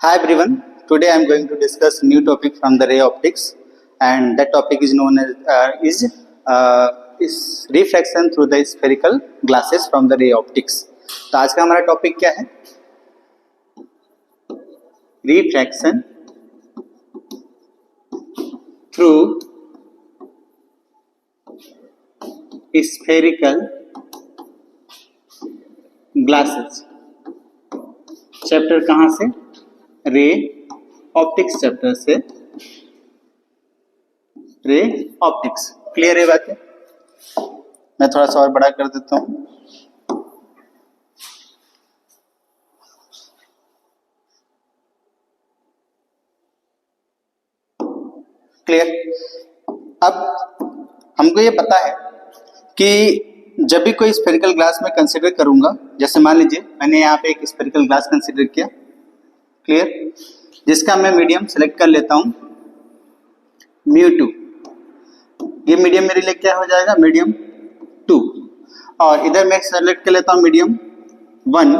Hi everyone. Today I am going to discuss new topic from the ray optics, and that topic is known as is reflection through the spherical glasses from the ray optics. तो आज का हमारा topic क्या है? Refraction through spherical glasses. Chapter कहाँ से? Ray optics chapter से, ray optics. Clear है बात है? मैं थोड़ा सा और बड़ा कर देता हूं. क्लियर. अब हमको ये पता है कि जब भी कोई स्फेरिकल ग्लास में कंसीडर करूंगा, जैसे मान लीजिए मैंने यहाँ पे एक स्फेरिकल ग्लास कंसीडर किया. क्लियर. जिसका मैं मीडियम सेलेक्ट कर लेता हूं μ2. ये मीडियम मेरे लिए क्या हो जाएगा? मीडियम 2. और इधर मैं सेलेक्ट कर लेता हूं मीडियम 1,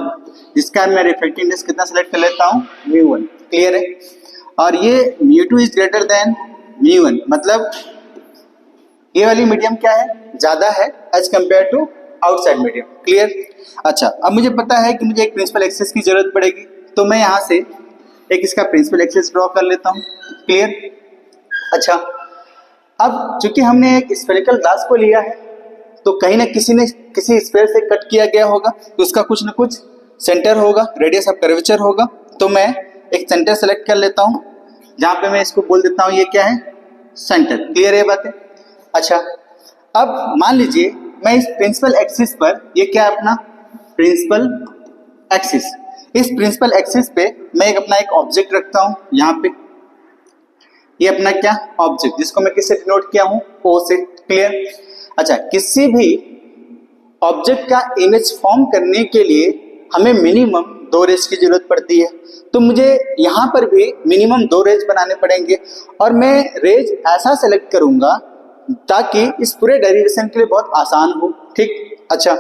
जिसका मैं रिफ्रैक्टिव इंडेक्स कितना सेलेक्ट कर लेता हूं? μ1. क्लियर है. और ये μ2 इज ग्रेटर देन μ1, मतलब ये वाली मीडियम क्या है? ज्यादा है as compare to outside medium. Clear. अच्छा, अब मुझे पता है कि मुझे एक प्रिंसिपल एक्सिस की जरूरत पड़ेगी, तो मैं यहाँ से एक इसका प्रिंसिपल एक्सिस ड्रॉ कर लेता हूँ. क्लियर. अच्छा, अब चूंकि हमने एक स्फेरिकल ग्लास को लिया है, तो कहीं ना किसी स्फेयर से कट किया गया होगा, तो उसका कुछ ना कुछ सेंटर होगा, रेडियस ऑफ कर्वेचर होगा. तो मैं एक सेंटर सेलेक्ट कर लेता हूँ, जहाँ पे मैं इसको बोल देता हूँ ये क्या है? सेंटर. क्लियर है बात है? अच्छा, अब मान लीजिए मैं इस प्रिंसिपल एक्सिस पर, ये क्या है अपना प्रिंसिपल एक्सिस, इस प्रिंसिपल एक्सिस पे मैं अपना एक ऑब्जेक्ट रखता हूं. यहाँ पे ये अपना क्या ऑब्जेक्ट, जिसको मैं किससे डिनोट किया हूं? ओ से. क्लियर. अच्छा, किसी भी ऑब्जेक्ट का इमेज फॉर्म करने के लिए हमें मिनिमम 2 रेज की जरूरत पड़ती है. तो मुझे यहाँ पर भी मिनिमम 2 रेज बनाने पड़ेंगे, और मैं रेज ऐसा सेलेक्ट करूंगा ताकि इस पूरे डेरिवेशन के लिए बहुत आसान हो. ठीक. अच्छा,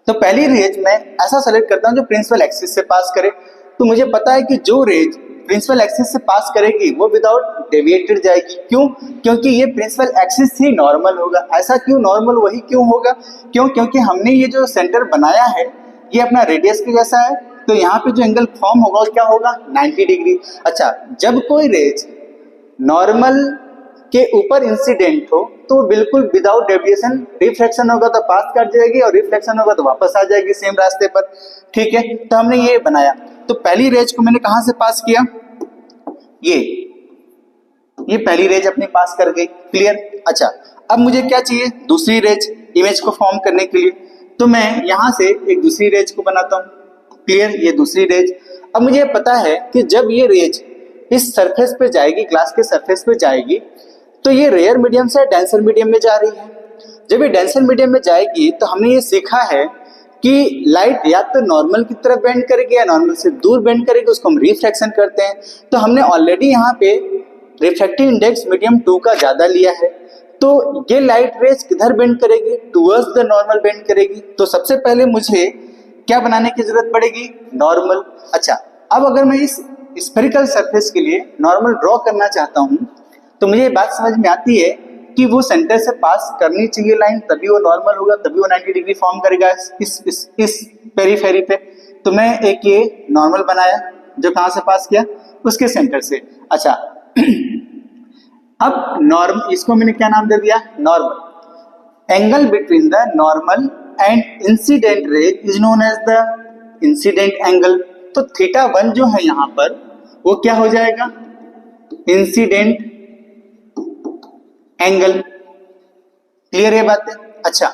तो पहली रेज मैं ऐसा सेलेक्ट करता हूं जो प्रिंसिपल एक्सिस से पास करे. तो मुझे पता है कि जो रेज प्रिंसिपल एक्सिस से पास करेगी वो विदाउट डेविएटेड जाएगी. क्यों? क्योंकि ये प्रिंसिपल एक्सिस ही नॉर्मल होगा. ऐसा क्यों नॉर्मल? वही क्यों होगा? क्योंकि हमने ये जो सेंटर बनाया है ये अपना रेडियस के जैसा है, तो यहाँ पे जो एंगल फॉर्म होगा वो क्या होगा? 90 डिग्री. अच्छा, जब कोई रेज नॉर्मल के ऊपर इंसिडेंट हो तो बिल्कुल विदाउट डेविएशन, रिफ्लेक्शन होगा तो पास कर जाएगी और रिफ्लेक्शन होगा तो वापस आ जाएगी सेम रास्ते पर. ठीक है. तो हमने ये बनाया. तो पहली रेज को मैंने कहां से पास किया? ये पहली रेज अपनी पास कर गई. क्लियर. अच्छा, अब मुझे क्या चाहिए? दूसरी रेज इमेज को फॉर्म करने के लिए. तो मैं यहां से एक दूसरी रेज को बनाता हूं. क्लियर. ये दूसरी रेज. अब मुझे पता है कि जब ये रेज इस सरफेस पे जाएगी, ग्लास के सरफेस पे जाएगी, तो ये रेयर मीडियम से डेंसर मीडियम में जा रही है. जब ये डेंसर मीडियम में जाएगी तो हमने ये सीखा है कि लाइट या तो नॉर्मल की तरफ बेंड करेगी या नॉर्मल से दूर बेंड करेगी, उसको हम रिफ्रैक्शन करते हैं. तो हमने ऑलरेडी यहाँ पे रिफ्रैक्टिव इंडेक्स मीडियम 2 का ज्यादा लिया है, तो ये लाइट रेज किधर बेंड करेगी? टुवर्ड्स द नॉर्मल बेंड करेगी. तो सबसे पहले मुझे क्या बनाने की जरूरत पड़ेगी? नॉर्मल. अच्छा, अब अगर मैं इस स्फेरिकल सरफेस के लिए नॉर्मल ड्रॉ करना चाहता हूँ, तो मुझे ये बात समझ में आती है कि वो सेंटर से पास करनी चाहिए लाइन, तभी वो नॉर्मल होगा, तभी वो 90 डिग्री फॉर्म करेगा इस पेरीफेरी पे. तो मैं एक ये नॉर्मल बनाया जो कहां से पास किया? उसके सेंटर से. अच्छा, अब नॉर्मल, इसको मैंने क्या नाम दे दिया? Normal. Angle between the normal and incident rays is known as the incident angle. तो θ1 जो है यहां पर वो क्या हो जाएगा? Incident angle. क्लियर है बात है? अच्छा,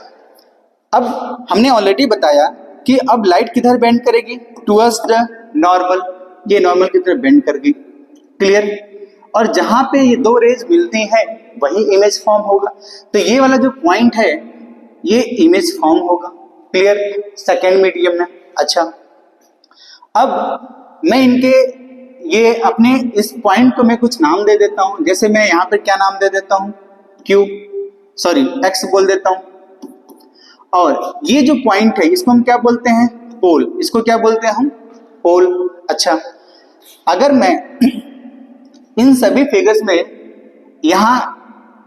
अब हमने ऑलरेडी बताया कि अब लाइट किधर बेंड करेगी? Towards the normal. ये नॉर्मल की तरफ बेंड कर गई. क्लियर. और जहां पे ये 2 रेज मिलती हैं वही इमेज फॉर्म होगा. तो ये वाला जो पॉइंट है ये इमेज फॉर्म होगा. क्लियर. सेकेंड मीडियम में. अच्छा, अब मैं इनके ये अपने इस पॉइंट को मैं कुछ नाम दे देता हूं. जैसे मैं यहाँ पर क्या नाम दे देता हूं? एक्स बोल देता हूं. और ये जो पॉइंट है इसको हम क्या बोलते हैं? पोल. इसको क्या बोलते हैं हम? पोल. अच्छा, अगर मैं इन सभी फिगर्स में यहां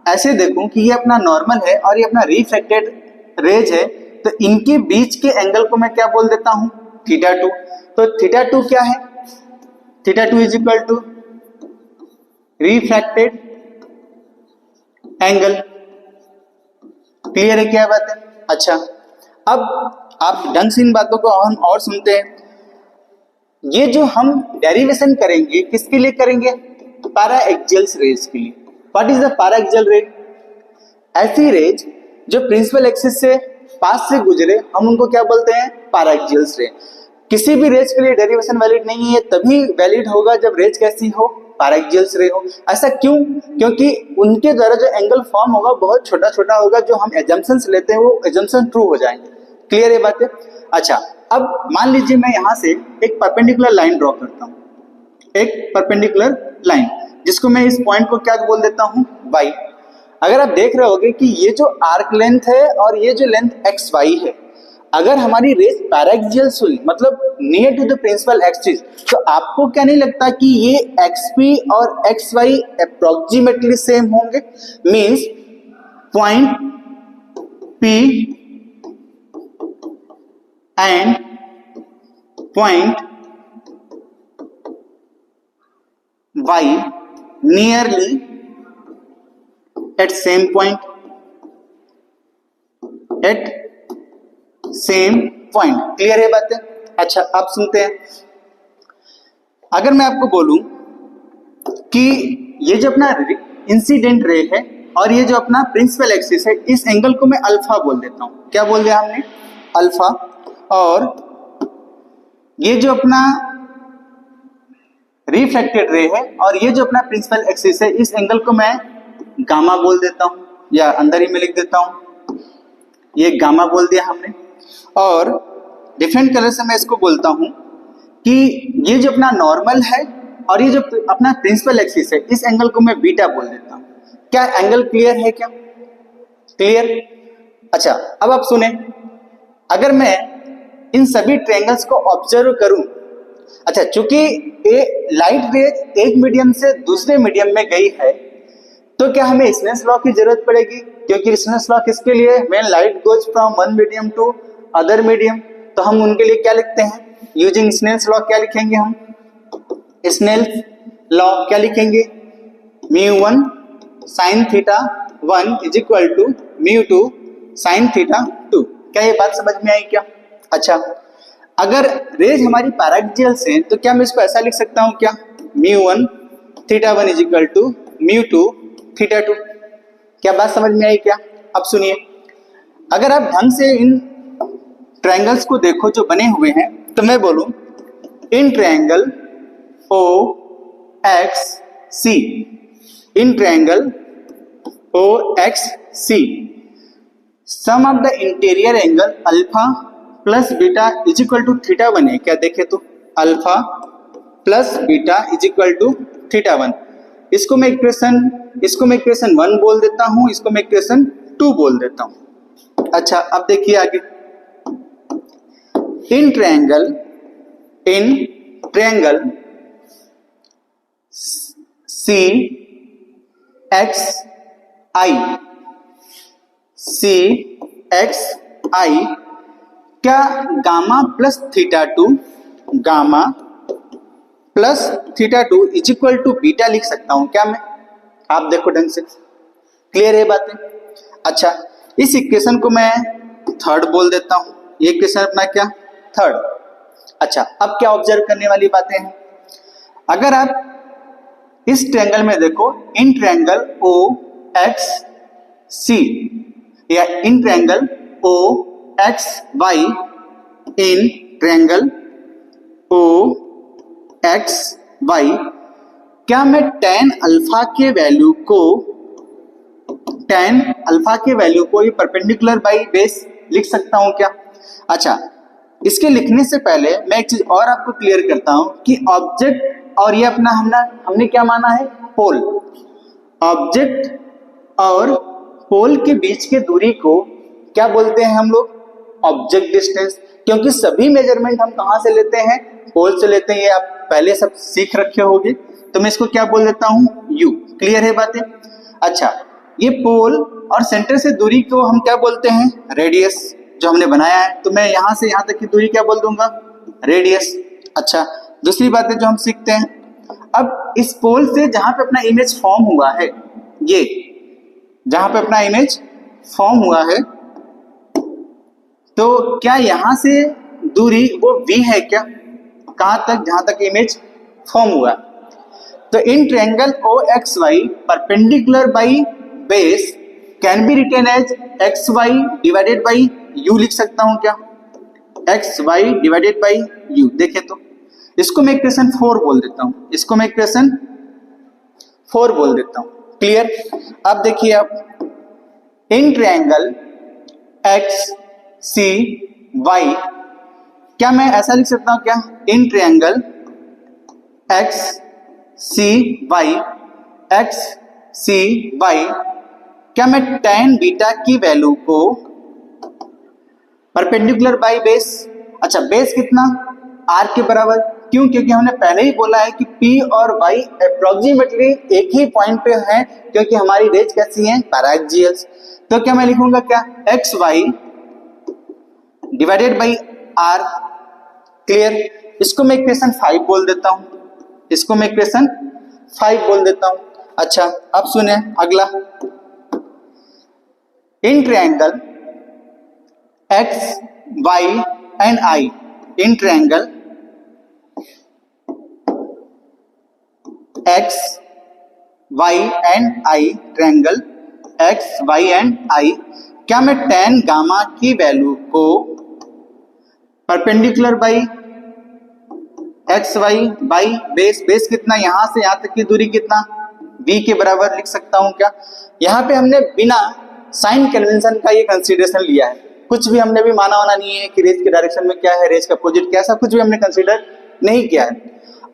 ऐसे देखूं कि ये अपना नॉर्मल है और ये अपना रिफ्लेक्टेड रेज है, तो इनके बीच के एंगल को मैं क्या बोल देता हूं, θ2। तो θ2 क्या है, θ2 is equal to reflected angle. Clear है क्या बात है? अच्छा, अब आप ढंग से इन बातों को हम और सुनते हैं। ये जो हम डेरिवेशन करेंगे किसके लिए करेंगे, पैरा एक्सियल रेज के लिए। What is the paraxial rays? ऐसी रेज जो प्रिंसिपल एक्सिस से पास से गुजरे, हम उनको क्या बोलते हैं, पैरा एक्सियल रेज। किसी भी रेज के लिए डेरिवेशन वैलिड नहीं है, तभी वैलिड होगा जब रेज कैसी हो, पैरा एक्सियल रे हो। ऐसा क्यों? क्योंकि उनके द्वारा जो एंगल फॉर्म होगा बहुत छोटा छोटा होगा, जो हम एजम्पशंस लेते हैं वो एजम्पशन ट्रू हो जाएंगे। क्लियर है बात है? अच्छा, अब मान लीजिए मैं यहां से एक परपेंडिकुलर लाइन ड्रॉ करता हूं, एक परपेंडिकुलर लाइन, जिसको मैं इस पॉइंट को क्या बोल देता हूं, y। अगर आप देख रहे होगे कि ये जो आर्क लेंथ है और ये जो लेंथ xy है, अगर हमारी रेस पैराक्सियल हुई, मतलब near to the principal axis, तो आपको क्या नहीं लगता कि ये xp और xy अप्रोक्सीमेटली सेम होंगे? Means point p and point y nearly at same point, at same point। Clear है बात है? अच्छा, अब सुनते हैं। अगर मैं आपको बोलूं कि ये जो अपना इंसिडेंट रे है और ये जो अपना प्रिंसिपल एक्सिस है, इस एंगल को मैं अल्फा बोल देता हूं। क्या बोल दिया हमने, अल्फा। और ये जो अपना रिफ्लेक्टेड रे है और ये जो अपना प्रिंसिपल एक्सिस है, इस एंगल को मैं गामा बोल देता हूं, या अंदर ही में लिख देता हूं, ये गामा बोल दिया हमने। और डिफरेंट कलर से मैं इसको बोलता हूं कि ये जो अपना नॉर्मल है और ये जो अपना प्रिंसिपल एक्सिस है, इस एंगल को मैं बीटा बोल देता हूं। क्या एंगल क्लियर है क्या? क्लियर? अच्छा, अब आप सुने, अगर मैं इन सभी ट्रायंगल्स को ऑब्जर्व करूं, अच्छा, चूंकि ये लाइट रेज एक मीडियम से दूसरे मीडियम में गई है, तो क्या हमें स्नेल्स लॉ की जरूरत पड़ेगी? क्योंकि स्नेल्स लॉ किसके लिए, when light goes from one medium to other medium, तो हम उनके लिए क्या लिखते हैं, यूजिंग स्नेल्स लॉ क्या लिखेंगे हम, स्नेल्स लॉ क्या लिखेंगे, μ1 sin θ1 is equal to μ2 sin θ2। क्या ये बात समझ में आई क्या? अच्छा, अगर रेज हमारी पैराक्सियल है, तो क्या मैं इसको ऐसा लिख सकता हूं क्या, μ1 θ1 इज इक्वल टू μ2 θ2। क्या बात समझ में आई क्या? अब सुनिए, अगर आप ढंग से इन ट्रायंगल्स को देखो जो बने हुए हैं, तो मैं बोलूं in triangle OXC, in triangle OXC sum of the interior angle alpha plus beta is equal to θ1 है। क्या देखे तो, alpha plus beta is equal to θ1। इसको मैं इक्वेशन 1 बोल देता हूं, इसको मैं इक्वेशन 2 बोल देता हूं। अच्छा, अब देखिए आगे, इन ट्रायंगल CXI, क्या gamma plus θ2 is equal to beta लिख सकता हूं क्या मैं? आप देखो ढंग से, क्लियर है बातें? अच्छा, इस इक्वेशन को मैं थर्ड बोल देता हूं, ये इक्वेशन अपना क्या, थर्ड। अच्छा, अब क्या ऑब्जर्व करने वाली बातें हैं, अगर आप इस ट्रायंगल में देखो, इन ट्रायंगल OXC या इन ट्रायंगल OXY, इन ट्रायंगल OXY, क्या मैं tan अल्फा के वैल्यू को ये परपेंडिकुलर बाई बेस लिख सकता हूं क्या? अच्छा, इसके लिखने से पहले मैं एक चीज और आपको क्लियर करता हूं कि ऑब्जेक्ट और ये अपना हमने क्या माना है, पोल। ऑब्जेक्ट और पोल के बीच की दूरी को क्या बोलते हैं हम लोग, ऑब्जेक्ट डिस्टेंस। क्योंकि सभी मेजरमेंट हम कहां से लेते हैं, पोल से लेते हैं, ये आप पहले सब सीख रखे होगे, तो मैं इसको क्या बोल देता हूँ, यू। क्लियर है बातें? अच्छा, ये पोल और सेंटर से दूरी को हम क्या बोलते हैं, रेडियस जो हमने बनाया है। तो मैं यहां से यहां तक की दूरी क्या बोल दूंगा, रेडियस। अच्छा, दूसरी बात है जो हम सीखते हैं, अब इस पोल से जहां पे अपना इमेज फॉर्म हुआ है, ये जहां पे अपना इमेज फॉर्म हुआ है, तो क्या यहां से दूरी वो v है क्या, कहां तक, जहां तक इमेज फॉर्म हुआ। तो in triangle OXY perpendicular by base can be written as XY divided by u लिख सकता हूं क्या, XY डिवाइडेड बाई u। देखें तो इसको मैं इक्वेशन 4 बोल देता हूं, इसको मैं इक्वेशन 4 बोल देता हूं। क्लियर? अब देखिए, आप इन ट्रायंगल XCY, क्या मैं ऐसा लिख सकता हूं क्या, इन ट्रायंगल XCY, क्या मैं tan बीटा की वैल्यू को परपेंडिकुलर बाई बेस, अच्छा बेस कितना, r के बराबर, क्यों, क्योंकि हमने पहले ही बोला है कि p और y अप्रोक्सीमेटली एक ही पॉइंट पे है, क्योंकि हमारी रेंज कैसी है, पैराक्सियल्स। तो क्या मैं लिखूंगा क्या, xy divided by r। Clear? इसको मैं इक्वेशन 5 बोल देता हूं, इसको मैं इक्वेशन 5 बोल देता हूं। अच्छा, अब सुने अगला, in triangle x y and I, in triangle x y and I, triangle x y and I, क्या मैं tan गामा की वैल्यू को perpendicular by XY by base, base कितना, यहां से यहां तक की दूरी कितना, v के बराबर लिख सकता हूं क्या। यहां पे हमने बिना साइन कन्वेंशन का ये कंसीडरेशन लिया है, कुछ भी हमने भी माना होना नहीं है कि रेज के डायरेक्शन में क्या है, रेज का अपोजिट क्या है, सब कुछ भी हमने कंसीडर नहीं किया है।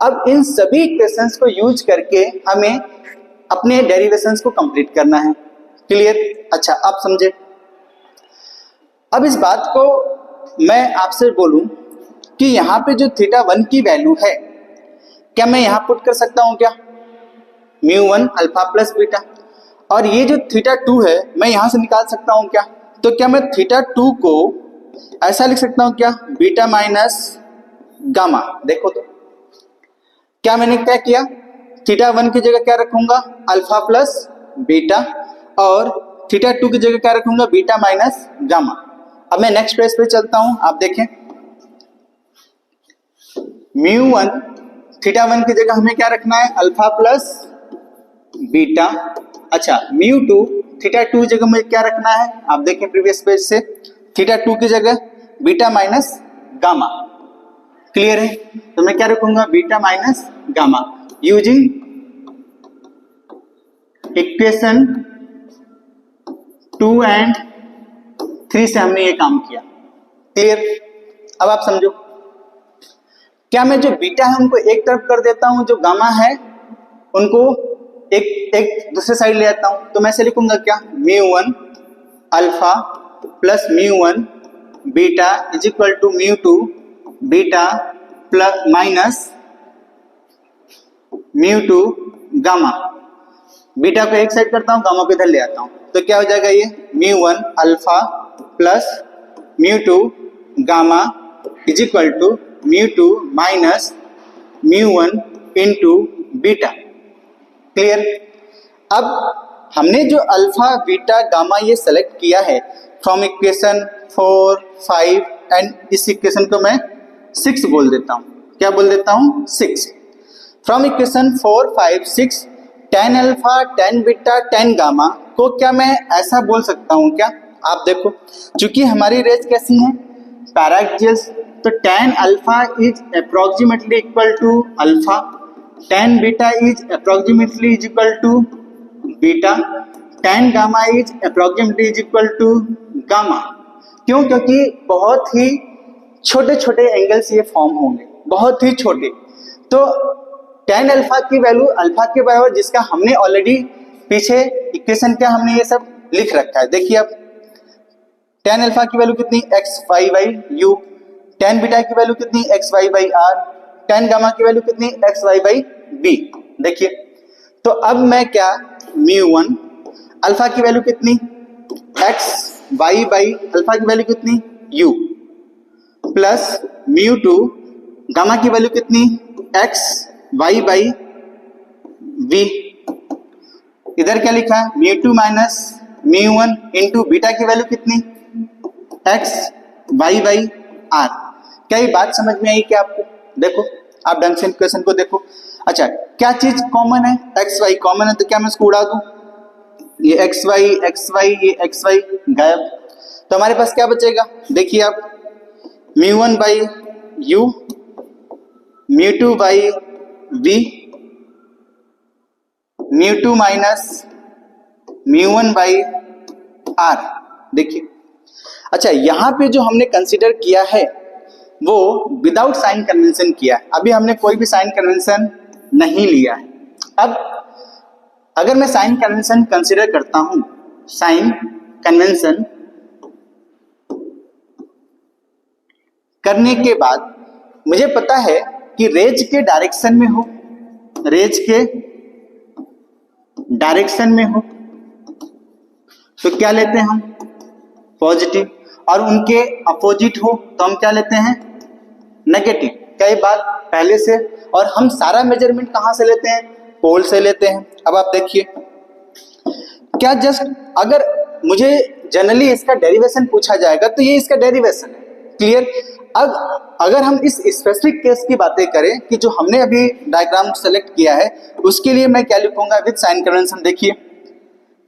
अब इन सभी इक्वेशंस को यूज करके हमें अपने डेरिवेशंस को कंप्लीट करना है। क्लियर? अच्छा, आप समझे। अब इस बात को मैं आपसे बोलूं कि यहां पे जो θ1 की वैल्यू है, क्या मैं यहां पुट कर सकता हूं क्या, μ1 अल्फा प्लस बीटा, और ये जो θ2 है मैं यहां से निकाल सकता हूं क्या। तो क्या मैं θ2 को ऐसा लिख सकता हूं क्या, बीटा माइनस गामा। देखो तो क्या मैंने क्या किया, θ1 की जगह क्या रखूंगा, अल्फा प्लस बीटा, और θ2 की जगह क्या रखूंगा, बीटा माइनस गामा। अब मैं नेक्स्ट पेज पे चलता हूं, आप देखें, μ1 θ1 की जगह हमें क्या रखना है, अल्फा प्लस बीटा। अच्छा, μ2 θ2 जगह में क्या रखना है, आप देखें प्रीवियस पेज से, θ2 की जगह बीटा माइनस गामा। क्लियर है? तो मैं क्या रखूंगा, beta minus gamma, using equation 2 and 3 से हमने ये काम किया। क्लियर? अब आप समझो, क्या मैं जो बीटा है उनको एक तरफ कर देता हूं, जो गामा है उनको एक दूसरे साइड ले आता हूं, तो मैं ऐसे लिखूंगा क्या, μ1 alpha plus μ1 beta is equal to μ2 beta plus minus μ2 gamma. Beta को एक साइड करता हूं, गामा को इधर ले आता हूं, तो क्या हो जाएगा, ये μ1 alpha plus μ2 gamma is equal to μ2 minus μ1 into beta. Clear? अब हमने जो अल्फा बीटा गामा ये सेलेक्ट किया है फ्रॉम इक्वेशन 4, 5 एंड इस इक्वेशन को मैं 6 बोल देता हूं, क्या बोल देता हूं, 6। From equation 4, 5, 6 tan alpha tan beta tan gamma को क्या मैं ऐसा बोल सकता हूं क्या, आप देखो, क्योंकि हमारी रेंज कैसी है, पैराक्सियल्स, तो tan alpha is approximately equal to alpha, tan beta is approximately is equal to beta, tan gamma is approximately is equal to gamma. क्यों? क्योंकि बहुत ही छोटे छोटे एंगल्स ये फॉर्म होंगे, बहुत ही छोटे। तो tan अल्फा की वैल्यू अल्फा के बराबर, जिसका हमने ऑलरेडी पीछे इक्वेशन क्या हमने ये सब लिख रखा है। देखिए अब tan अल्फा की वैल्यू कितनी, x y by U, tan beta की वैल्यू कितनी, x y by R, tan gamma की वैल्यू कितनी, एक्स वाई बाई बी। देखिए तो अब मैं क्या, μ1 अल्फा की वैल्यू कितनी, एक्स वाई बाई अल्फा की वैल्यू कितनी, u प्लस μ2 गामा की वैल्यू कितनी, एक्स वाई बाई v। इधर क्या लिखा है, μ2 माइनस μ1 इंटू बीटा की वैल्यू कितनी, एक्स वाई बाई आर। क्या ये बात समझ में आई क्या आपको? देखो आप ढंग से इक्वेशन को देखो। अच्छा क्या चीज कॉमन है, एक्स वाई कॉमन है, तो क्या मैं इसको उड़ा दूं, ये एक्स वाई ये एक्स वाई गायब। तो हमारे पास क्या बचेगा, देखिए आप, μ1 by u, μ2 by v, μ2 minus μ1 by r. देखिए अच्छा यहां पे जो हमने कंसीडर किया है वो विदाउट साइन कन्वेंशन किया है, अभी हमने कोई भी साइन कन्वेंशन नहीं लिया है। अब अगर मैं साइन कन्वेंशन कंसीडर करता हूं, साइन कन्वेंशन करने के बाद मुझे पता है कि रेज के डायरेक्शन में हो, रेज के डायरेक्शन में हो तो क्या लेते हैं हम, पॉजिटिव, और उनके अपोजिट हो तो हम क्या लेते हैं, नेगेटिव। कई बात पहले से, और हम सारा मेजरमेंट कहां से लेते हैं, पोल से लेते हैं। अब आप देखिए क्या, जस्ट अगर मुझे जनरली इसका डेरिवेशन पूछा जाएगा तो ये इसका डेरिवेशन है, क्लियर। अब अगर हम इस स्पेसिफिक केस की बातें करें कि जो हमने अभी डायग्राम सेलेक्ट किया है उसके लिए मैं क्या लिखूंगा, विद साइन कन्वेंशन। देखिए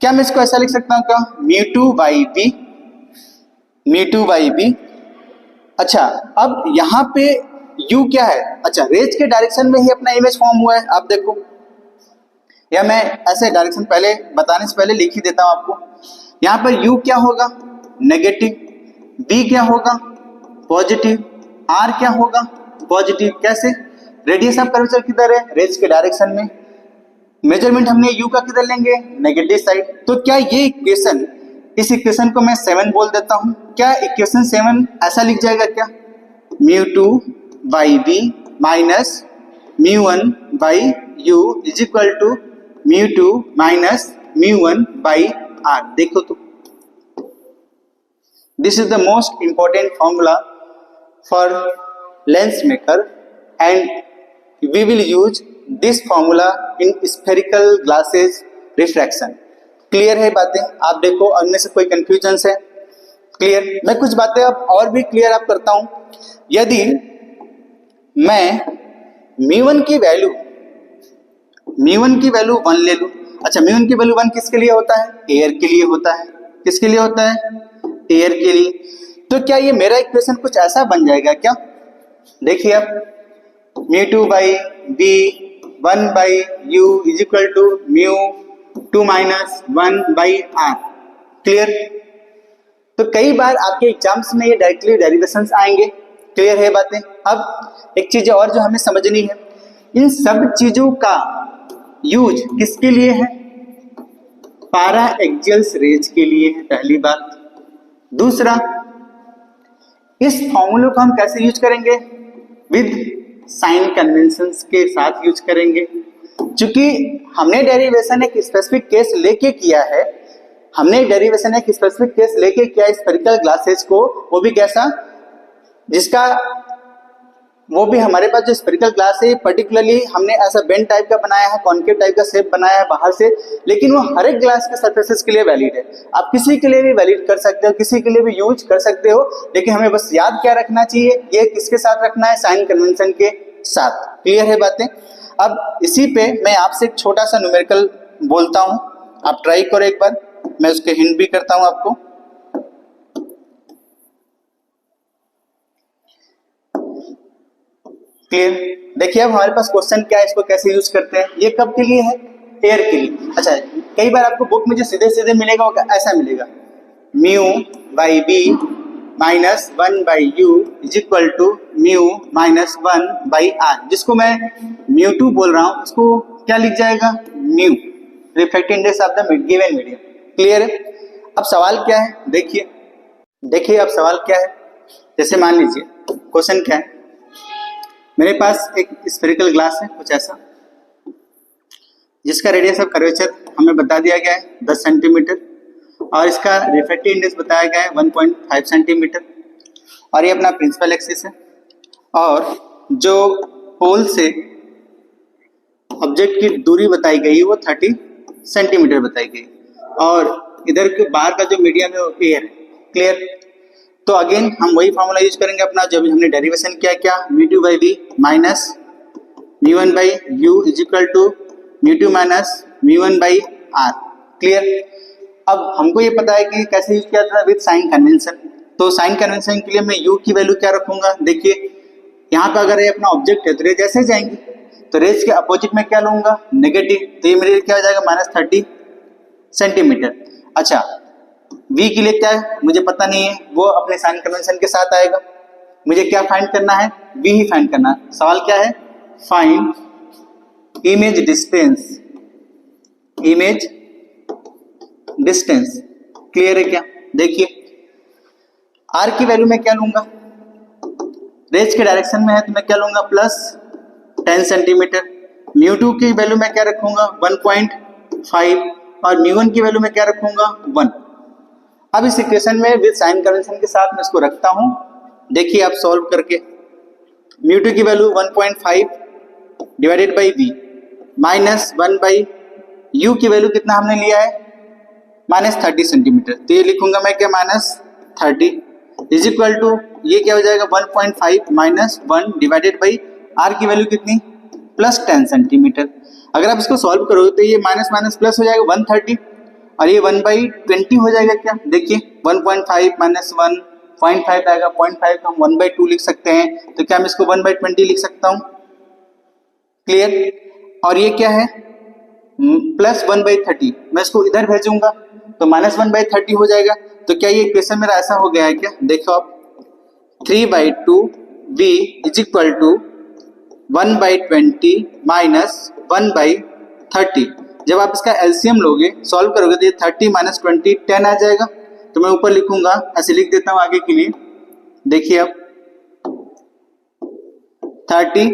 क्या मैं इसको ऐसा लिख सकता हूं क्या, μ2 बाई बी, μ2 बाई बी। अच्छा अब यहाँ पे u क्या है, अच्छा रेज के डायरेक्शन में ही अपना इमेज फॉर्म हुआ है। आप देखो, या मैं ऐसे डायरेक्शन पहले बताने से पहले लिख ही देता हूं आपको। यहाँ पर u क्या होगा, नेगेटिव, b क्या होगा, पॉजिटिव, r क्या होगा, पॉजिटिव। कैसे, रेडियस ऑफ कर्वेचर किधर है, रेज के डायरेक्शन में, मेजरमेंट हमने u का किधर लेंगे, नेगेटिव साइड। तो क्या ये इक्वेशन, इस इक्वेशन को मैं 7 बोल देता हूं, क्या इक्वेशन 7 ऐसा लिख जाएगा क्या, μ2 by B minus μ1 by U is equal to μ2 minus μ1 by R. देखो तो this is the most important formula for lens maker and we will use this formula in spherical glasses refraction. Clear है बातें? आप देखो उनमें से कोई confusion है, क्लियर। मैं कुछ बातें अब और भी क्लियर आप करता हूं। यदि मैं μ1 की वैल्यू 1 ले लूं, अच्छा μ1 की वैल्यू 1 किसके लिए होता है, एयर के लिए होता है। किसके लिए होता है, एयर के लिए। तो क्या ये मेरा इक्वेशन कुछ ऐसा बन जाएगा क्या, देखिए अब μ2 by B 1 by U is equal to μ2 minus 1 by R. Clear. तो कई बार आपके एग्जाम्स में ये डायरेक्टली डेरिवेशंस आएंगे, क्लियर है बातें। अब एक चीज और जो हमें समझनी है, इन सब चीजों का यूज किसके लिए है, पारा एक्सियल्स रेज के लिए है, पहली बात। दूसरा, इस फॉर्मूले को हम कैसे यूज करेंगे, विद साइन कन्वेंशंस के साथ यूज करेंगे। चूंकि हमने डेरिवेशन एक स्पेसिफिक केस लेके किया है, स्फेरिकल ग्लासेस को, वो भी कैसा, जिसका वो भी हमारे पास जो स्फेरिकल ग्लास है पर्टिकुलरली हमने ऐसा बेंड टाइप का बनाया है, कॉन्केव टाइप का शेप बनाया है बाहर से, लेकिन वो हर एक ग्लास के सरफेसेस के लिए वैलिड है। आप किसी के लिए भी वैलिड कर सकते हो, किसी के लिए भी यूज कर सकते हो, लेकिन हमें बस याद क्या रखना चाहिए, ये किसके साथ रखना है, साइन कन्वेंशन के साथ। क्लियर है बातें। अब इसी पे मैं आपसे एक छोटा सा न्यूमेरिकल बोलता हूं, आप ट्राई करो एक बार, मैं उसके हिंट भी करता हूं आपको। क्लियर। देखिए अब हमारे पास क्वेश्चन क्या है, इसको कैसे यूज करते हैं। ये कब के लिए है, एयर के लिए। अच्छा कई बार आपको बुक में जो सीधे सीधे मिलेगा वो ऐसा मिलेगा, mu by B minus 1 by U is equal to mu minus 1 by R, जिसको मैं μ2 बोल रहा हूं, उसको क्या लिख जाएगा, mu, refractive index of the given medium. Clear है। अब सवाल क्या है, देखिए अब सवाल क्या है। जैसे मान लीजिए क्वेश्चन क्या है, मेरे पास एक स्फेरिकल ग्लास है कुछ ऐसा, जिसका रेडियस ऑफ कर्वेचर हमें बता दिया गया है 10 सेंटीमीटर और इसका रिफ्रैक्टिव इंडेक्स बताया गया है 1.5 सेंटीमीटर और ये अपना प्रिंसिपल एक्सिस है और जो पोल से ऑब्जेक्ट की दूरी बताई गई है वो 30 सेंटीमीटर बताई गई और इधर के बाहर का जो मीडियम है वो एयर है। क्लियर? तो अगेन हम वही फॉर्मूला यूज करेंगे अपना जो भी हमने डेरिवेशन किया, क्या μ2 by V minus μ1 by U is equal to μ2 minus μ1 by R. Clear? अब हमको ये पता है कि कैसे यूज किया था विद साइन कन्वेंशन, तो साइन कन्वेंशन के लिए मैं u की वैल्यू क्या रखूंगा, देखिए यहाँ पे अगर ये अपना ऑब्जेक्ट है तो रेज ऐसे जाएंगी, तो रेज के अपोजिट में क्या लूंगा नेगेटिव, तो ये मेरे क्या हो जाएगा -30 सेंटीमीटर। अच्छा v के लिए क्या है मुझे पता नहीं है, वो अपने साइन कन्वेंशन के साथ आएगा। मुझे क्या फाइंड करना है, v ही फाइंड करना है। सवाल क्या है, find image distance, image distance. Clear है क्या? देखिए r की वैल्यू में क्या लूंगा, रेज के डायरेक्शन में है तो मैं क्या लूंगा +10 सेंटीमीटर। μ2 की वैल्यू में क्या रखूंगा 1.5 और μ1 की वैल्यू में क्या रखूंगा 1। अब इस इक्वेशन में विद साइन कन्वेंशन के साथ मैं इसको रखता हूं। देखिए आप सॉल्व करके μ2 की value 1.5 divided by v minus 1 by u की वैल्यू कितना हमने लिया है -30 सेंटीमीटर, तो ये लिखूंगा मैं क्या -30 इज इक्वल टू ये क्या हो जाएगा 1.5 माइनस 1 डिवाइडेड बाई r की वैल्यू कितनी +10 सेंटीमीटर। अगर आप इसको सॉल्व करोगे तो ये माइनस माइनस प्लस हो जाएगा 130 और ये 1/20 हो जाएगा। क्या देखिए 1.5 माइनस 1.5 आएगा, 0.5 को हम 1/2 लिख सकते हैं, तो क्या मैं इसको 1/20 लिख सकता हूँ। क्लियर? और ये क्या है +1/30, मैं इसको इधर भेजूंगा तो -1/30 हो जाएगा। तो क्या ये इक्वेशन मेरा ऐसा हो गया है क्या, देखो आप 3/2 v is equal to 1/20 minus 1/30। जब आप इसका एलसीएम लोगे सॉल्व करोगे तो ये 30 माइनस 20 10 आ जाएगा, तो मैं ऊपर लिखूंगा ऐसे लिख देता हूं आगे के लिए। देखिए अब 30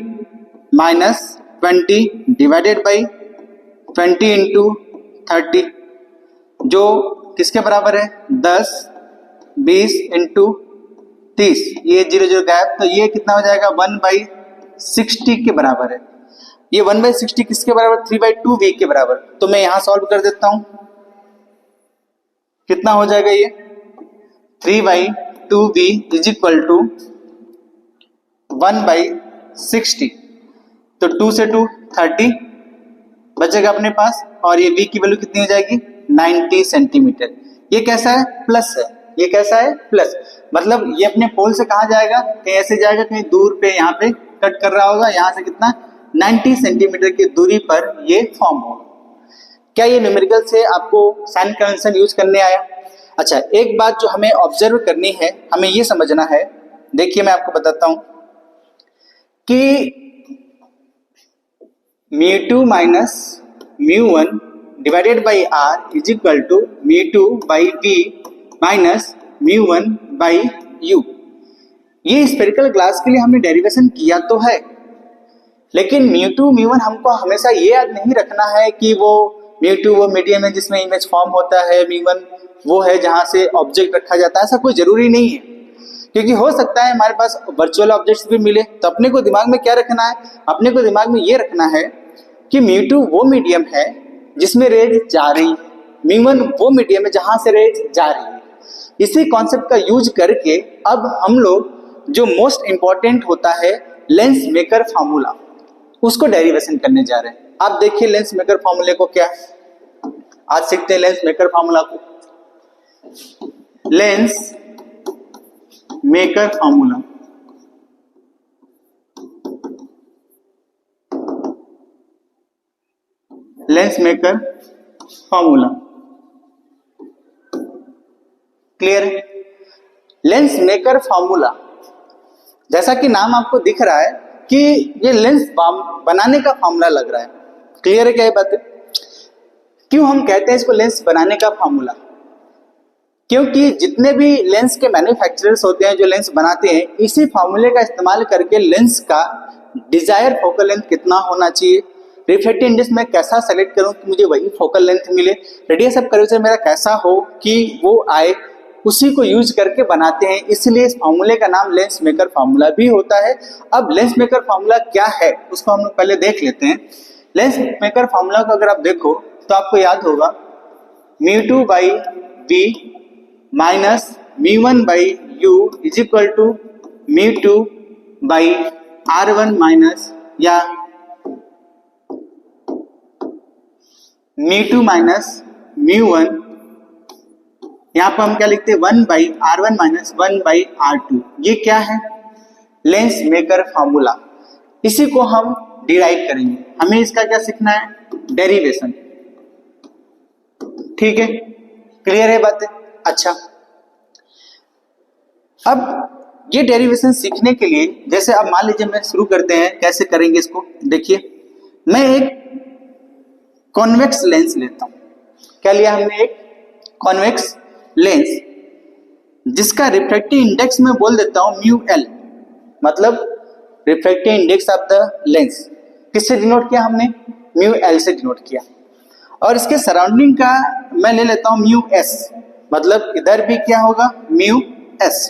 माइनस 20 डिवाइडेड बाई 20 इंटू 30 जो किसके बराबर है 10 20 इंटू 30, ये 0 0 गैप, तो ये कितना हो जाएगा 1/60 के बराबर है। ये 1/60 किसके बराबर 3/2 v के बराबर, तो मैं यहां सॉल्व कर देता हूं। कितना हो जाएगा ये 3/2 v इज इक्वल टू 1/60, तो 2 से 2 30 बचेगा अपने पास और ये v की वैल्यू कितनी हो जाएगी 90 सेंटीमीटर। ये कैसा है प्लस है, ये कैसा है प्लस, मतलब ये अपने पोल से कहां जाएगा, कहीं ऐसे जाएगा कहीं दूर पे, यहाँ पे कट कर रहा होगा, यहाँ से कितना 90 सेंटीमीटर की दूरी पर ये फॉर्म होगा। क्या ये न्यूमेरिकल से आपको साइन कन्वेंशन यूज करने आया? अच्छा एक बात जो हमें ऑब्जर्व करनी है, हमें ये समझना है, देखिए मैं आपको बताता हूं कि μ2 minus μ1 divided by r is equal to μ2 by v minus μ1 by u। ये स्फेरिकल ग्लास के लिए हमने डेरिवेशन किया तो है, लेकिन μ2 μ1 हमको हमेशा ये याद नहीं रखना है कि वो μ2 वो मीडियम है जिसमें इमेज फॉर्म होता है, μ1 वो है जहां से ऑब्जेक्ट रखा जाता है। ऐसा कोई जरूरी नहीं है, क्योंकि हो सकता है हमारे पास वर्चुअल ऑब्जेक्ट्स भी मिले। तो अपने को दिमाग में क्या रखना है, अपने को दिमाग में ये रखना है कि μ2 वो मीडियम है जिसमें रेज जा रही है, μ1 वो मीडियम है जहां से रेज जा रही है। इसी कॉन्सेप्ट का यूज करके अब हम लोग जो मोस्ट इंपॉर्टेंट होता है लेंस मेकर फार्मूला, उसको डेरिवेशन करने जा रहे हैं। आप देखिए लेंस मेकर फार्मूले को क्या है, आज सीखते हैं लेंस मेकर फार्मूला को। Lens maker formula, lens maker formula clear है? लेंस मेकर फार्मूला जैसा कि नाम आपको दिख रहा है कि ये लेंस बनाने का फार्मूला लग रहा है। क्लियर है क्या ये बात? क्यों हम कहते हैं इसको लेंस बनाने का फार्मूला? क्योंकि जितने भी लेंस के मैन्युफैक्चरर्स होते हैं जो लेंस बनाते हैं, इसी फार्मूले का इस्तेमाल करके लेंस का डिजायर फोकल लेंथ कितना होना चाहिए, रिफ्रैक्टिव इंडेक्स मैं कैसा सेलेक्ट करूं कि मुझे वही फोकल लेंथ मिले, रेडियस ऑफ कर्वेचर मेरा कैसा हो कि वो आए, उसी को यूज करके बनाते हैं। इसलिए इस फॉर्मूले का नाम लेंस मेकर फॉर्मूला भी होता है। अब लेंस मेकर फॉर्मूला क्या है उसको हम लोग पहले देख लेते हैं। लेंस मेकर फॉर्मूला को अगर आप देखो तो आपको याद होगा μ2 by v minus μ1 by u is equal to μ2 by r1 minus या μ2 माइनस μ1, यहाँ पर हम क्या लिखते हैं 1 by r1 minus 1 by r2। ये क्या है? Lens maker formula. इसी को हम डिराइव करेंगे। हमें इसका क्या सीखना है? डेरिवेशन। ठीक है, क्लियर है बातें? अच्छा, अब ये डेरिवेशन सीखने के लिए जैसे अब मान लीजिए मैं शुरू करते हैं, कैसे करेंगे इसको देखिए। मैं एक कॉन्वेक्स लेंस लेता हूं। क्या लिया हमने? एक कॉन्वेक्स लेंस, जिसका रिफ्रैक्टिव इंडेक्स में बोल देता हूं μl, मतलब refractive index of the lens. किससे डिनोट किया हमने? μl से डिनोट किया। और इसके सराउंडिंग का मैं ले लेता हूं μs, मतलब इधर भी क्या होगा? μs।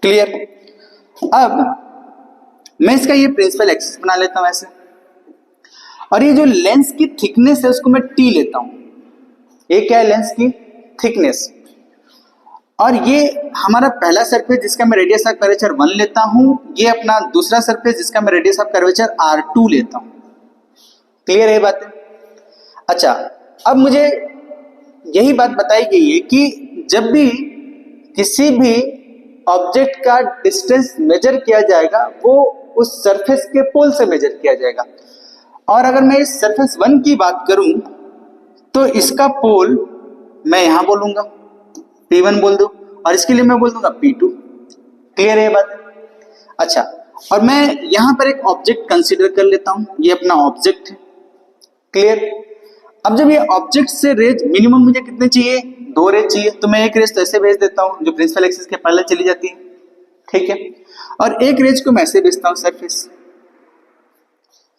क्लियर? अब मैं इसका ये प्रिंसिपल एक्सिस बना लेता हूं ऐसे, और ये जो लेंस की थिकनेस है उसको मैं t लेता हूं। ये क्या है? लेंस की थिकनेस। और ये हमारा पहला सरफेस जिसका मैं रेडियस ऑफ कर्वेचर 1 लेता हूं, ये अपना दूसरा सरफेस जिसका मैं रेडियस ऑफ कर्वेचर r2 लेता हूं। क्लियर है बातें? अच्छा, अब मुझे यही बात बताई गई है कि जब भी किसी भी ऑब्जेक्ट का डिस्टेंस मेजर किया जाएगा वो उस सरफेस के पोल से मेजर किया जाएगा। और अगर मैं इस सरफेस 1 की बात करूं तो इसका पोल मैं यहां बोलूंगा P1 बोल दो, और इसके लिए मैं बोल दूंगा P2। क्लियर है बात? अच्छा, और मैं यहां पर एक ऑब्जेक्ट कंसीडर कर लेता हूं, ये अपना ऑब्जेक्ट है। क्लियर? अब जब ये ऑब्जेक्ट से रेज मिनिमम मुझे कितने चाहिए? 2 रेज चाहिए, तो मैं एक रेज तो ऐसे भेज देता हूं जो प्रिंसिपल एक्सिस के पैरेलल चली जाती है। ठीक है, और एक रेज को मैं ऐसे भेजता हूं सरफेस।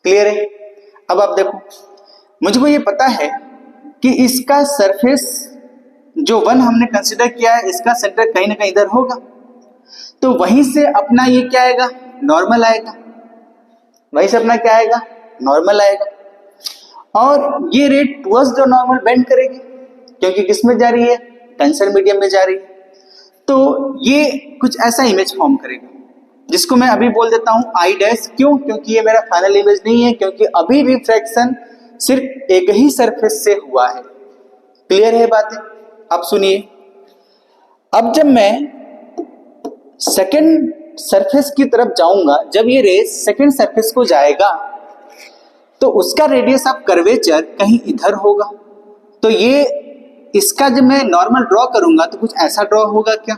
क्लियर है? अब आप देखो, मुझको ये पता है कि इसका सरफेस जो 1 हमने कंसीडर किया है, इसका सेंटर कहीं ना कहीं इधर होगा, तो वहीं से अपना ये क्या आएगा? नॉर्मल आएगा। वहीं से अपना क्या आएगा? नॉर्मल आएगा। और ये रे टुवर्ड्स द नॉर्मल बेंड करेगी, क्योंकि किस में जा रही है? टेंसर मीडियम में जा रही है। तो ये कुछ ऐसा इमेज फॉर्म करेगा, जिसको मैं अभी बोल देता हूं आई डैश। क्यों? क्योंकि ये मेरा फाइनल इमेज नहीं है, क्योंकि अभी रिफ्रैक्शन सिर्फ एक ही सरफेस से हुआ है। क्लियर है बातें? अब सुनिए, अब जब मैं सेकंड सरफेस की तरफ जाऊंगा, जब ये रेस सेकंड सरफेस को जाएगा तो उसका रेडियस ऑफ कर्वेचर कहीं इधर होगा। तो ये इसका जब मैं नॉर्मल ड्रॉ करूंगा तो कुछ ऐसा ड्रॉ होगा क्या?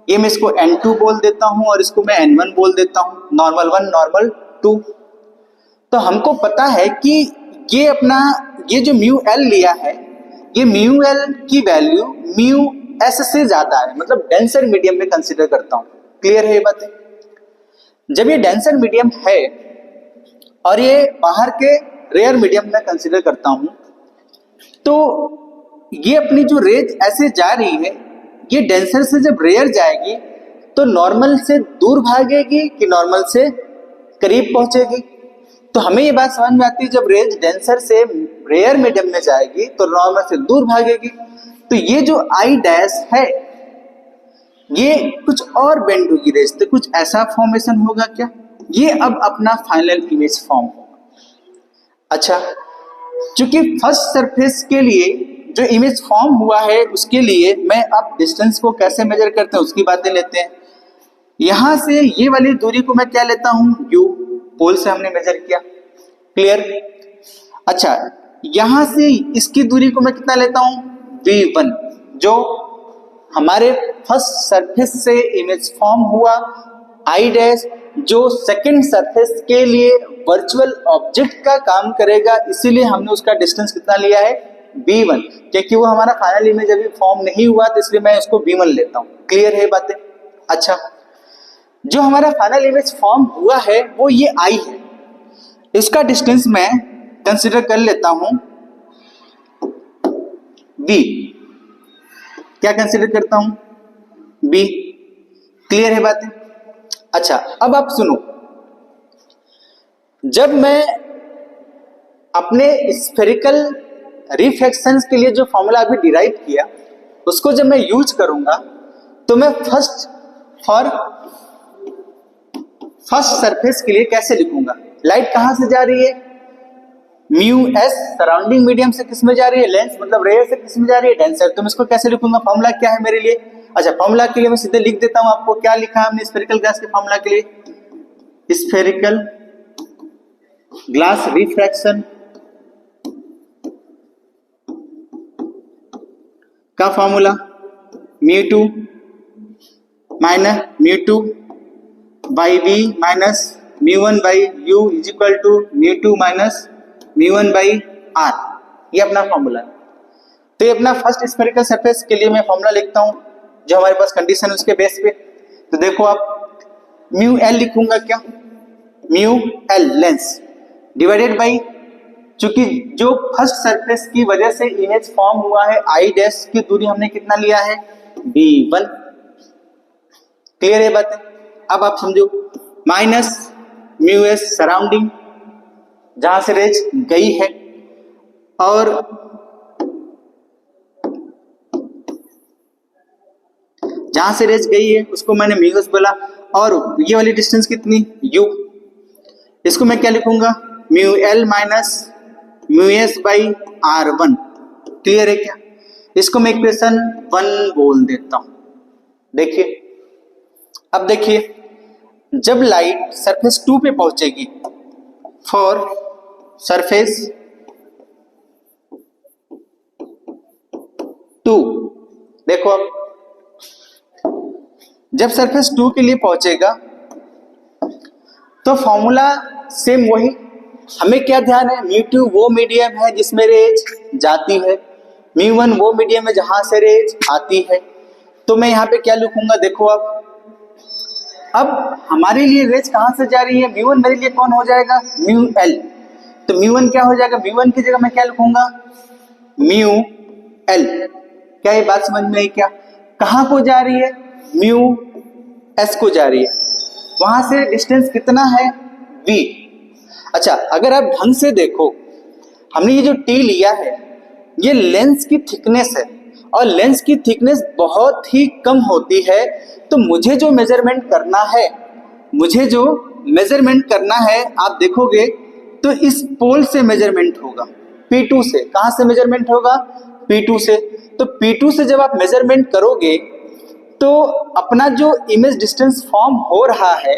ये मैं इसको n2 बोल देता हूं और इसको मैं n1 बोल देता हूं, नॉर्मल 1 नॉर्मल 2। तो हमको पता है कि ये अपना ये जो μl लिया है, ये μl की वैल्यू μs से ज्यादा है, मतलब डेंसर मीडियम में कंसीडर करता हूं। क्लियर है ये बातें? जब ये डेंसर मीडियम है और ये बाहर के रेयर मीडियम में कंसीडर करता हूं, तो ये अपनी जो रेज ऐसे जा रही है, ये डेंसर से जब रेयर जाएगी तो नॉर्मल से दूर भागेगी कि नॉर्मल से करीब पहुंचेगी? तो हमें ये बात समझ में आती है, जब रेज डेंसर से रेयर मीडियम में जाएगी तो नॉर्मल से दूर भागेगी। तो ये जो आई डैश है, ये कुछ और बेंड होगी रेज, तो कुछ ऐसा फॉर्मेशन होगा क्या? ये अब अपना फाइनल इमेज फॉर्म होगा। अच्छा, चूंकि फर्स्ट सरफेस के लिए जो इमेज फॉर्म हुआ है, उसके लिए मैं अब डिस्टेंस को कैसे मेजर करते हैं उसकी बातें लेते हैं। यहां से ये वाली दूरी को मैं क्या लेता हूं? u, पोल से हमने मेजर किया। क्लियर? अच्छा, यहां से इसकी दूरी को मैं कितना लेता हूं? v1, जो हमारे फर्स्ट सरफेस से इमेज फॉर्म हुआ। आई डैश जो सेकंड सरफेस के लिए वर्चुअल ऑब्जेक्ट का काम करेगा, इसीलिए हमने उसका डिस्टेंस कितना लिया है? v1, क्योंकि वो हमारा फाइनल इमेज अभी फॉर्म नहीं हुआ, तो इसलिए मैं इसको v1 लेता हूं। क्लियर है बातें? अच्छा, जो हमारा फाइनल इमेज फॉर्म हुआ है वो ये आई है, इसका डिस्टेंस मैं कंसिडर कर लेता हूं b। क्या कंसिडर करता हूं? b। क्लियर है बातें? अच्छा, अब आप सुनो, जब मैं अपने स्फेरिकल रिफ्रैक्शंस के लिए जो फॉर्मूला अभी डिराइव किया उसको जब मैं यूज करूंगा तो मैं फर्स्ट सरफेस के लिए कैसे लिखूंगा? लाइट कहां से जा रही है? म्यू एस सराउंडिंग मीडियम से किस में जा रही है? लेंस मतलब रेयर से किस में जा रही है? डेंसर। तो मैं इसको कैसे लिखूंगा? फॉर्मूला क्या है मेरे लिए? अच्छा, फॉर्मूला के लिए मैं सीधे लिख देता हूं आपको। क्या लिखा हमने स्फेरिकल ग्लास के फॉर्मूला के लिए? स्फेरिकल ग्लास रिफ्रैक्शन का formula μ2 minus μ2 by v minus μ1 by u is equal to μ2 minus μ1 by r। ये अपना फॉर्मूला है। तो ये अपना फर्स्ट स्फेरिकल सरफेस के लिए मैं फॉर्मूला लिखता हूं जो हमारे पास कंडीशन है उसके बेस पे। तो देखो आप, μl लिखूंगा क्या? μl लेंस डिवाइडेड बाई, चूंकि जो फर्स्ट सरफेस की वजह से इमेज फॉर्म हुआ है आई डैश की दूरी हमने कितना लिया है? b1। क्लियर है बातें? अब आप समझो, माइनस म्यू एस सराउंडिंग जहां से रेज गई है, और जहां से रेज गई है उसको मैंने म्यू एस बोला, और ये वाली डिस्टेंस कितनी? u। इसको मैं क्या लिखूंगा? Mu L minus mu S by r1। Clear है क्या? इसको मैं इक्वेशन 1 बोल देता हूं। देखिए, अब देखिए, जब लाइट सरफेस 2 पे पहुंचेगी, फॉर सरफेस 2, देखो अब, जब सरफेस 2 के लिए पहुंचेगा तो फॉर्मूला सेम वही। हमें क्या ध्यान है? μ2 वो मीडियम है जिसमें रेज जाती है, μ1 वो मीडियम है जहां से रेज आती है। तो मैं यहाँ पे क्या लिखूंगा? देखो अब हमारे लिए रेज कहां से जा रही है? μ1 मेरे लिए कौन हो जाएगा? μl। तो μ1 क्या हो जाएगा? μ1 की जगह मैं क्या लिखूंगा? μl। क्या ये बात समझ में आई क्या? कहां को जा रही है? μs को जा रही है। वहां से डिस्टेंस कितना है? v। अच्छा, अगर आप ढंग से देखो, हमने ये जो t लिया है ये लेंस की थिकनेस है, और लेंस की थिकनेस बहुत ही कम होती है। तो मुझे जो मेजरमेंट करना है आप देखोगे तो इस पोल से मेजरमेंट होगा, P2 से। कहां से मेजरमेंट होगा? P2 से। तो P2 से जब आप मेजरमेंट करोगे तो अपना जो इमेज डिस्टेंस फॉर्म हो रहा है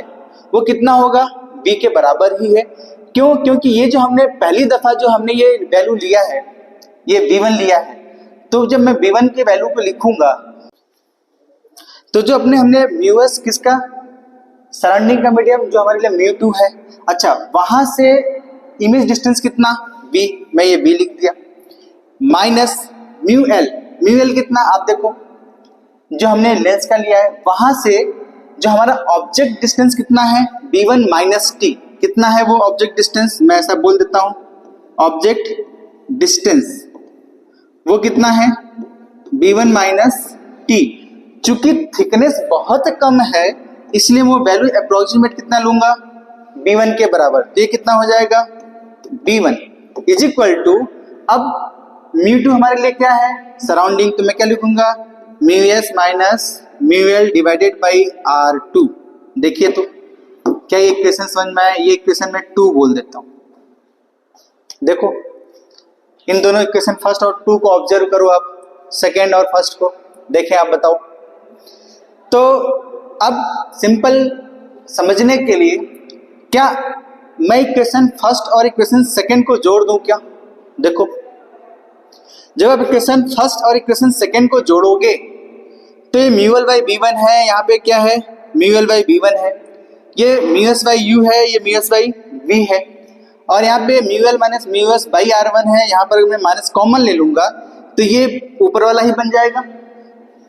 वो कितना होगा? v के बराबर ही है। क्यों? क्योंकि ये जो हमने पहली दफा जो हमने ये वैल्यू लिया है, ये v1 लिया है। तो जब मैं v1 के वैल्यू को लिखूंगा तो जो हमने μs किसका? सराउंडिंग का मीडियम जो हमारे लिए μ2 है। अच्छा, वहां से इमेज डिस्टेंस कितना? v। मैं ये v लिख दिया, माइनस μl कितना? आप देखो, जो हमने लेंस का लिया है वहां से जो हमारा ऑब्जेक्ट डिस्टेंस कितना है? b1 minus t। कितना है वो ऑब्जेक्ट डिस्टेंस? मैं ऐसा बोल देता हूं, ऑब्जेक्ट डिस्टेंस वो कितना है? b1 minus t। चूंकि थिकनेस बहुत कम है इसलिए वो वैल्यू अप्रोक्सीमेट कितना लूंगा? b1 के बराबर। तो ये कितना हो जाएगा? b1 इज इक्वल टू, अब μ2 हमारे लिए क्या है? सराउंडिंग। तो मैं क्या लिखूंगा? μs minus μl divided by r2। देखिए तो क्या ये इक्वेशन समझ में आया? ये इक्वेशन में 2 बोल देता हूं। देखो, इन दोनों इक्वेशन फर्स्ट और 2 को ऑब्जर्व करो आप, सेकेंड और फर्स्ट को देखें, आप बताओ। तो अब सिंपल समझने के लिए क्या मैं इक्वेशन फर्स्ट और इक्वेशन सेकेंड को जोड़ दूं क्या? देखो, जब आप इक्वेशन फर्स्ट और इक्वेशन सेकेंड को जोड़ोगे तो ये μl बाई b1 है, यहाँ पे क्या है? μl बाई b1 है, ये μs बाई u है, ये μs बाई v है, और यहाँ पे μl minus μs by r1 है। यहाँ पर मैं माइनस कॉमन ले लूंगा तो ये ऊपर वाला ही बन जाएगा।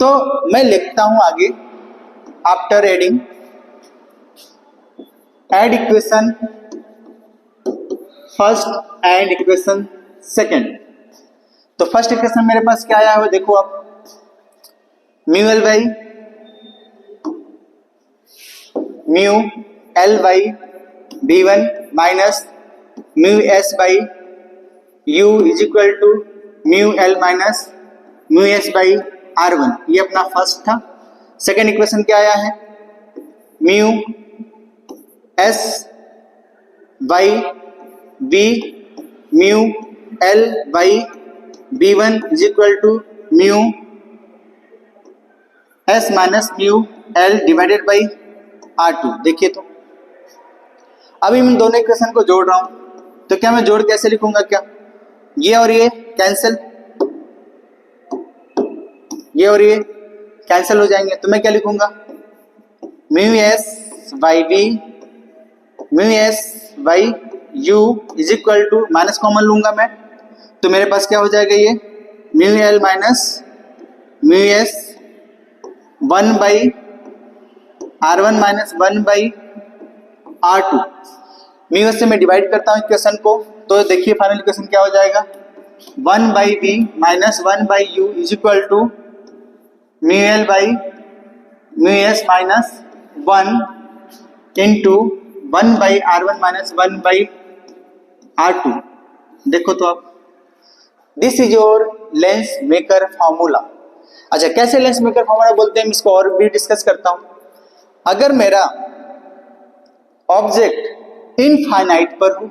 तो मैं लिखता हूं आगे, after adding add equation first and equation second. तो फर्स्ट इक्वेशन मेरे पास क्या आया है देखो आप, mu L by mu L by B one minus mu S by U is equal to mu L minus mu S by R one, ये अपना फर्स्ट था। सेकेंड इक्वेशन क्या आया है, mu S by B mu L by B one is equal to mu S minus mu L divided by R two. देखिए तो अभी मैं दोनों इक्वेशन को जोड़ रहा हूं, तो क्या मैं जोड़ कैसे लिखूंगा, क्या ये और ये कैंसिल, ये और ये कैंसिल हो जाएंगे, तो मैं क्या लिखूंगा, mu S by B mu S by U is equal to, minus common लूंगा मैं, तो मेरे पास क्या हो जाएगा, ये mu L minus mu S one by R one minus one by R two. Mu S से मैं डिवाइड करता हूं इक्वेशन को, तो देखिए फाइनल इक्वेशन क्या हो जाएगा, one by B minus one by U is equal to mu L by mu S minus one into one by R one minus one by R two. देखो तो आप, this is your lens maker formula. अच्छा, कैसे lens maker formula बोलते हैं, इसको और भी डिस्कस करता हूं। अगर मेरा ऑब्जेक्ट इनफाइनाइट पर हो,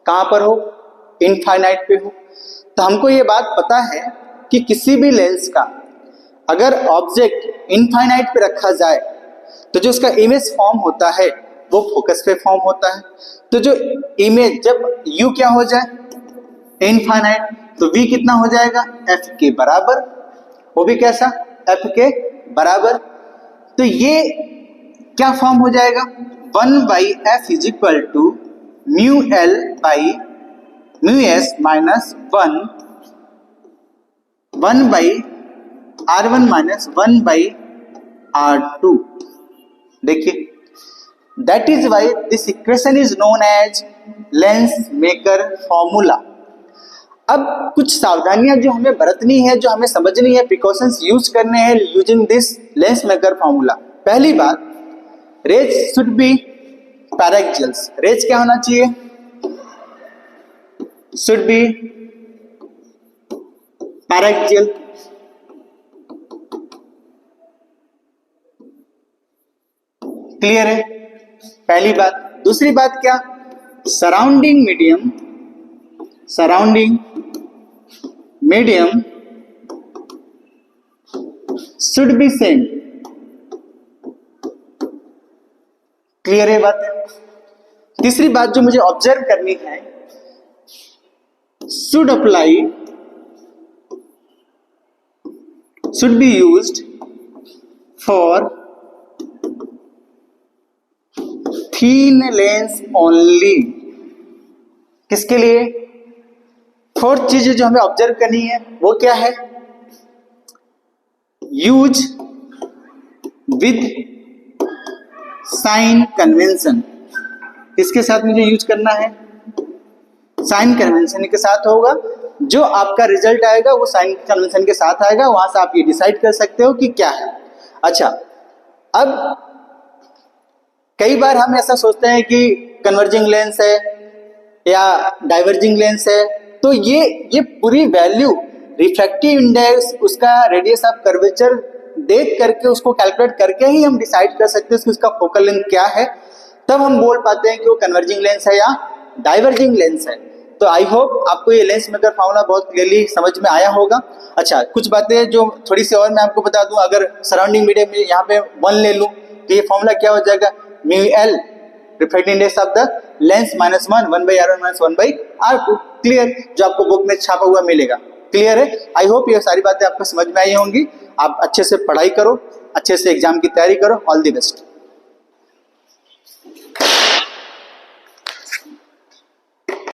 कहां पर हो, इनफाइनाइट पे हो, तो हमको ये बात पता है कि किसी भी लेंस का अगर ऑब्जेक्ट इनफाइनाइट पे रखा जाए तो जो उसका इमेज फॉर्म होता है वो फोकस पे फॉर्म होता है। तो जो इमेज जब u क्या हो जाए इनफाइनाइट, तो v कितना हो जाएगा, f के बराबर, वो भी कैसा, f के बराबर। तो ये क्या फॉर्म हो जाएगा, one by F is equal to mu L by mu S minus one by R one minus one by R two. देखिए, that is why this equation is known as lens maker formula. अब कुछ सावधानियां जो हमें बरतनी है, जो हमें समझनी है, प्रिकॉशंस यूज करने हैं using this lens maker formula. पहली बात, रेज शुड बी पैराक्सियल्स। रेज क्या होना चाहिए, शुड बी पैराक्सियल। क्लियर है, पहली बात। दूसरी बात क्या, surrounding medium should be same. Clear है बात है। तीसरी बात जो मुझे ऑब्जर्व करनी है, should be used for thin lens only. किसके लिए, फोर्थ चीज जो हमें ऑब्जर्व करनी है वो क्या है, यूज विद साइन कन्वेंशन। किसके साथ मुझे यूज करना है, साइन कन्वेंशन के साथ होगा। जो आपका रिजल्ट आएगा वो साइन कन्वेंशन के साथ आएगा, वहां से आप ये डिसाइड कर सकते हो कि क्या है। अच्छा, अब कई बार हम ऐसा सोचते हैं कि कन्वर्जिंग लेंस है या डाइवर्जिंग लेंस है, तो ये पूरी वैल्यू रिफ्रैक्टिव इंडेक्स, उसका रेडियस ऑफ कर्वेचर देख करके, उसको कैलकुलेट करके ही हम डिसाइड कर सकते हैं कि उसका फोकल लेंथ क्या है। तब हम बोल पाते हैं कि वो कन्वर्जिंग लेंस है या डाइवर्जिंग लेंस है। तो आई होप आपको ये लेंस मेकर फॉर्मूला बहुत क्लियरली समझ में आया होगा। अच्छा, कुछ बातें जो थोड़ी सी और मैं आपको बता दूं, अगर सराउंडिंग मीडियम में यहाँ पे 1 ले लूं तो ये फॉर्मूला क्या हो जाएगा, mu L refractive index of the lens minus one by R one minus one by R two. Clear, जो आपको बुक में छापा हुआ मिलेगा। क्लियर है, आई होप ये सारी बातें आपको समझ में आई होंगी। आप अच्छे से पढ़ाई करो, अच्छे से एग्जाम की तैयारी करो। All the best.